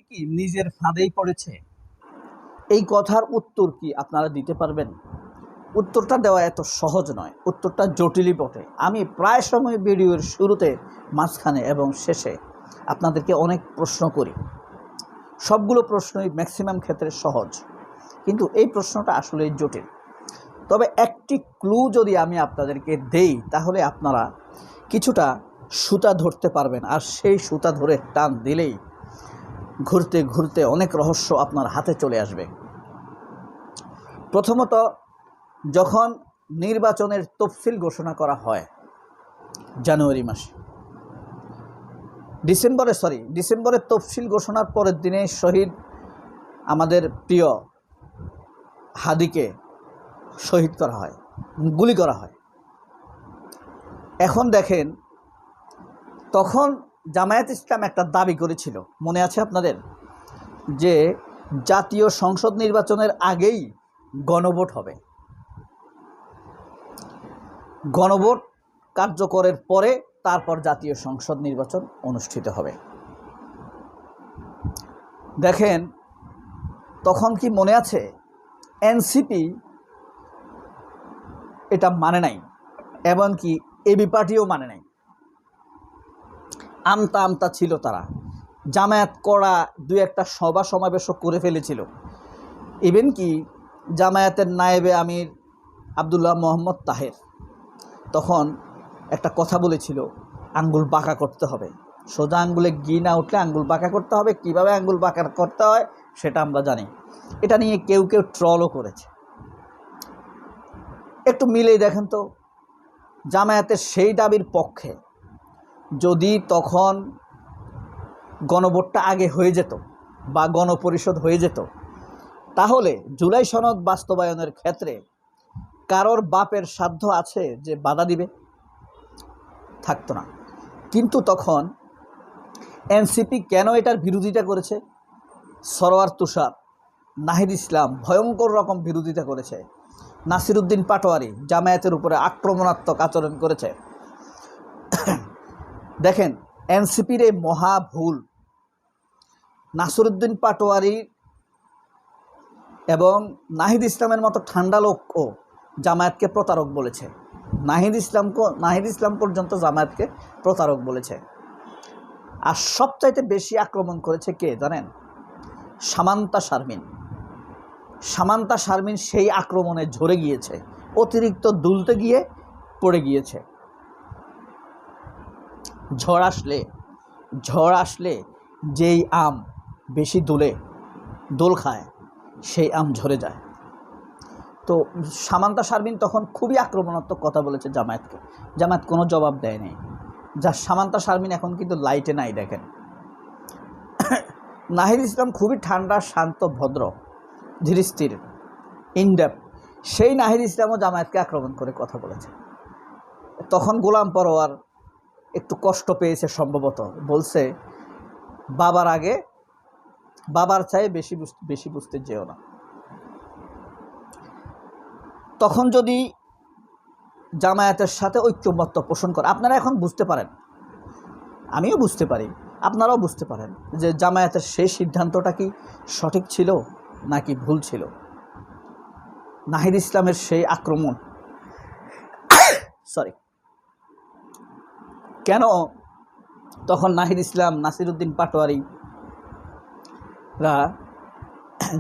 কি নিজের ফাঁদেই পড়েছে? এই কথার উত্তর কি আপনারা দিতে পারবেন? উত্তরটা দেওয়া এত সহজ নয়, উত্তরটা জটিলই বটে। আমি প্রায় সময় ভিডিওর শুরুতে, মাঝখানে এবং শেষে আপনাদেরকে অনেক প্রশ্ন করি। সবগুলো প্রশ্নই ম্যাক্সিমাম ক্ষেত্রে সহজ, কিন্তু এই প্রশ্নটা আসলে জটিল। তবে একটি ক্লু যদি আমি আপনাদেরকে দেই, তাহলে আপনারা কিছুটা সুতা ধরতে পারবেন, আর সেই সুতা ধরে টান দিলেই ঘুরতে ঘুরতে অনেক রহস্য আপনার হাতে চলে আসবে। প্রথমত, যখন নির্বাচনের তফসিল ঘোষণা করা হয় জানুয়ারি মাসে, ডিসেম্বরের তফসিল ঘোষণার পরের দিনে শহীদ আমাদের প্রিয় হাদিকে শহীদ করা হয়, গুলি করা হয়। এখন দেখেন, তখন জামায়াত ইসলাম একটা দাবি করেছিল, মনে আছে আপনাদের, যে জাতীয় সংসদ নির্বাচনের আগেই গণভোট হবে, গণভোট কার্যকরের পরে তারপর জাতীয় সংসদ নির্বাচন অনুষ্ঠিত হবে। দেখেন, তখন কি মনে আছে, এনসিপি এটা মানে নাই, এমনকি এবি পার্টিও মানে নাই। আমতা আমতা ছিল তারা। জামায়াত করা দুই একটা সভা সমাবেশও করে ফেলেছিল। ইভেন কি জামায়াতের নায়েবে আমির আবদুল্লাহ মোহাম্মদ তাহের তখন একটা কথা বলেছিল, আঙ্গুল বাঁকা করতে হবে, সোজা আঙ্গুলে ঘি না উঠলে আঙ্গুল বাঁকা করতে হবে। কিভাবে আঙ্গুল বাঁকা করতে হয় সেটা আমরা জানি। এটা নিয়ে কেউ কেউ ট্রলও করেছে। একটু মিলেই দেখেন তো, জামায়াতের সেই দাবির পক্ষে যদি তখন গণভোটটা আগে হয়ে যেত বা গণপরিষদ হয়ে যেত, তাহলে জুলাই সনদ বাস্তবায়নের ক্ষেত্রে কারোর বাপের সাধ্য আছে যে বাধা দিবে? থাকতো না। কিন্তু তখন এনসিপি কেন এটার বিরোধিতা করেছে? সরোয়ার তুষার, নাহিদ ইসলাম ভয়ঙ্কর রকম বিরোধিতা করেছে। নাসিরউদ্দিন পাটোয়ারি জামায়াতের উপরে আক্রমণাত্মক আচরণ করেছে। দেখেন, এনসিপির এই মহা ভুল। নাসিরউদ্দিন পাটোয়ারি এবং নাহিদ ইসলামের মতো ঠান্ডা লোকও জামায়াতকে প্রতারক বলেছে। নাহিদ ইসলাম পর্যন্ত জামায়াতকে প্রতারক বলেছে। আর সবচাইতে বেশি আক্রমণ করেছে কে জানেন? সামান্তা শারমিন সেই আক্রমণে ঝরে গিয়েছে, অতিরিক্ত দুলতে গিয়ে পড়ে গিয়েছে। ঝড় আসলে যেই আম বেশি দোল খায়, সেই আম ঝরে যায়। তো সামান্তা শারমিন তখন খুবই আক্রমণাত্মক কথা বলেছে জামায়াতকে। জামায়াত কোনো জবাব দেয়নি। সামান্তা শারমিন এখন কিন্তু লাইটে নাই। দেখেন, নাহিদ ইসলাম খুবই ঠান্ডা, শান্ত, ভদ্র, ধীরস্থির, ইনডেপথ। সেই নাহিদ ইসলামও জামায়াতকে আক্রমণ করে কথা বলেছে। তখন গোলাম পরোয়ার একটু কষ্ট পেয়েছে সম্ভবত, বলছে বাবার চাই বেশি বুঝতে যেও না। তখন যদি জামায়াতের সাথে ঐক্যমত্য পোষণ করে, আপনারা এখন বুঝতে পারেন, আমিও বুঝতে পারি, আপনারাও বুঝতে পারেন যে জামায়াতের সেই সিদ্ধান্তটা কি সঠিক ছিল নাকি ভুল ছিল। নাহিদ ইসলামের সেই আক্রমণ, কেন তখন নাহিদ ইসলাম, নাসিরউদ্দিন পাটোয়ারিরা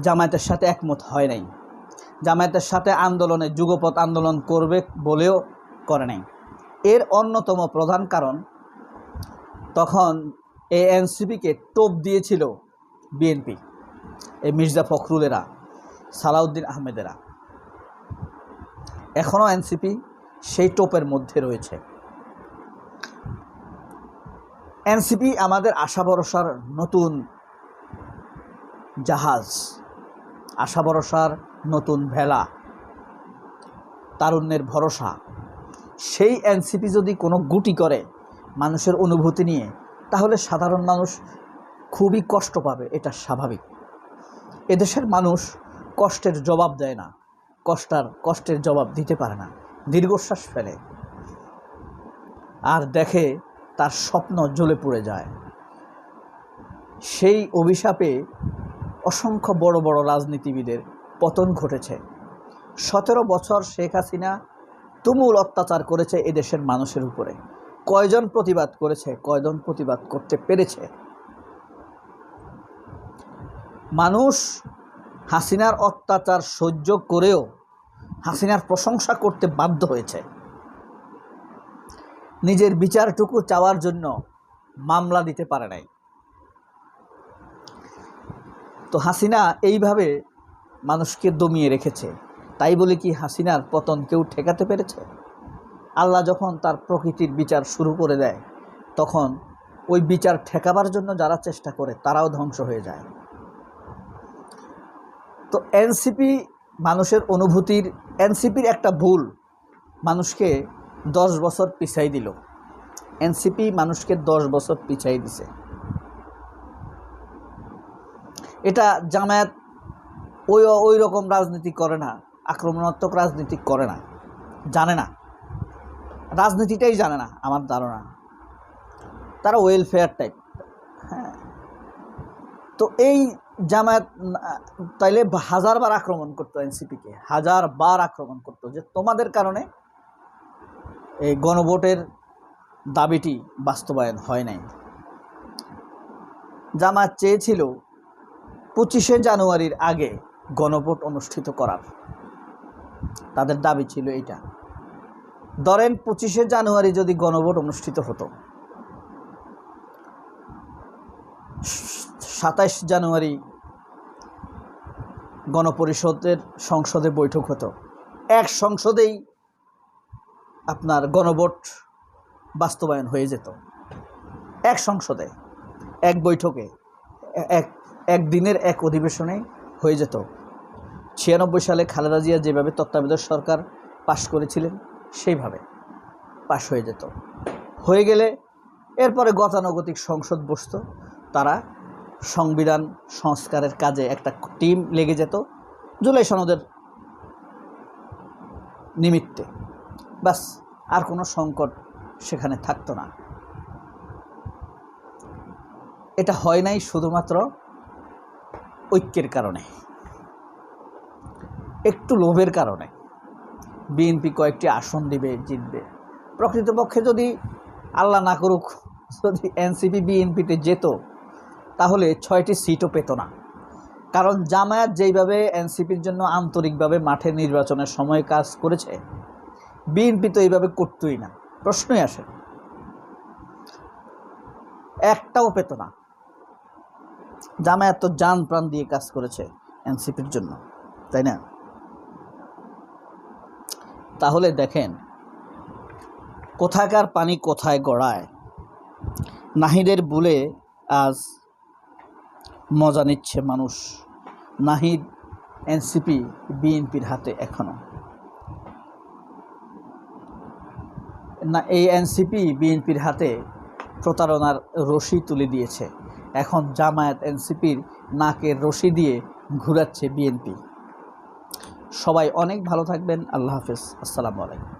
জামায়াতের সাথে একমত হয় নাই, জামায়াতের সাথে যুগপৎ আন্দোলন করবে বলেও করে নাই? এর অন্যতম প্রধান কারণ, তখন এএনসিপিকে টোপ দিয়েছিল বিএনপি, এই মির্জা ফখরুলেরা, সালাউদ্দিন আহমেদেরা। এখনও এনসিপি সেই টোপের মধ্যে রয়েছে। এনসিপি আমাদের আশা ভরসার নতুন জাহাজ, আশা ভরসার নতুন ভেলা, তারুণ্যের ভরসা। সেই এনসিপি যদি কোনো গুটি করে মানুষের অনুভূতি নিয়ে, তাহলে সাধারণ মানুষ খুবই কষ্ট পাবে। এটা স্বাভাবিক। এদেশের মানুষ কষ্টের জবাব দেয় না, কষ্টের জবাব দিতে পারে না, দীর্ঘশ্বাস ফেলে আর দেখে তার স্বপ্ন জ্বলে পুড়ে যায়। সেই অভিশাপে অসংখ্য বড় বড় রাজনীতিবিদের পতন ঘটেছে। 17 বছর শেখ হাসিনা তুমুল অত্যাচার করেছে এদেশের মানুষের উপরে। কয়জন প্রতিবাদ করেছে? কয়জন প্রতিবাদ করতে পেরেছে? মানুষ হাসিনার অত্যাচার সহ্য করেও হাসিনার প্রশংসা করতে বাধ্য হয়েছে। নিজের বিচারটুকু চাওয়ার জন্য মামলা দিতে পারে নাই। তো হাসিনা এইভাবে মানুষকে দমিয়ে রেখেছে। তাই বলে কি হাসিনার পতন কেউ ঠেকাতে পেরেছে? আল্লাহ যখন তার প্রকৃতির বিচার শুরু করে দেয়, তখন ওই বিচার ঠেকাবার জন্য যারা চেষ্টা করে তারাও ধ্বংস হয়ে যায়। তো এনসিপি মানুষের অনুভূতির, এনসিপির একটা ভুল মানুষকে 10 বছর পিছাই দিল। এনসিপি মানুষকে 10 বছর পিছাই দিছে। এটা জামায়াত ওই রকম রাজনীতি করে না, আক্রমণাত্মক রাজনীতি করে না, জানে না, রাজনীতিটাই জানে না আমার ধারণা। তারা ওয়েলফেয়ার টাইপ। হ্যাঁ, তো এই জামায়াত তাইলে 1000 বার আক্রমণ করতো এনসিপিকে, 1000 বার আক্রমণ করতো যে তোমাদের কারণে এই গণভোটের দাবিটি বাস্তবায়ন হয় নাই। জামায়াত চেয়েছিল 25শে জানুয়ারির আগে গণভোট অনুষ্ঠিত করার, তাদের দাবি ছিল এইটা। ধরেন 25শে জানুয়ারি যদি গণভোট অনুষ্ঠিত হতো, 27 জানুয়ারি গণপরিষদের সংসদে বৈঠক হতো, এক সংসদেই আপনার গণভোট বাস্তবায়ন হয়ে যেত। এক সংসদে, এক বৈঠকে, এক দিনের এক অধিবেশনে হয়ে যেত। 96 সালে খালেদা জিয়া যেভাবে তত্ত্বাবধায়ক সরকার পাশ করেছিলেন সেইভাবে পাশ হয়ে যেত। হয়ে গেলে এরপরে গতানুগতিক সংসদ বসত, তারা সংবিধান সংস্কারের কাজে একটা টিম লেগে যেত জুলাই সনদের নিমিত্তে। বাস, আর কোনো সংকট সেখানে থাকতো না। এটা হয় নাই শুধুমাত্র ঐক্যের কারণে, একটু লোভের কারণে। বিএনপি কয়েকটি আসন দিবে, জিতবে। প্রকৃতপক্ষে যদি আল্লাহ না করুক, যদি এনসিপি বিএনপিতে যেত, তাহলে 6টি সিটও পেত না। কারণ জামায়াত যেইভাবে এনসিপির জন্য আন্তরিকভাবে মাঠে নির্বাচনের সময় কাজ করেছে, বিএনপি তো এইভাবে করতই না, প্রশ্নই আসে। একটাও পেত না। জামায়াত তো জান প্রাণ দিয়ে কাজ করেছে এনসিপির জন্য, তাই না? তাহলে দেখেন কোথাকার পানি কোথায় গড়ায়। নাহিদের বলে আজ মজা নিচ্ছে মানুষ। নাহিদ এনসিপি বিএনপির হাতে এখনো না, এই এনসিপি বিএনপির হাতে প্রতারণার রশি তুলে দিয়েছে। এখন জামায়াত এনসিপির নাকের রশি দিয়ে ঘুরাচ্ছে বিএনপি। সবাই অনেক ভালো থাকবেন। আল্লাহ হাফেজ। আসসালামু আলাইকুম।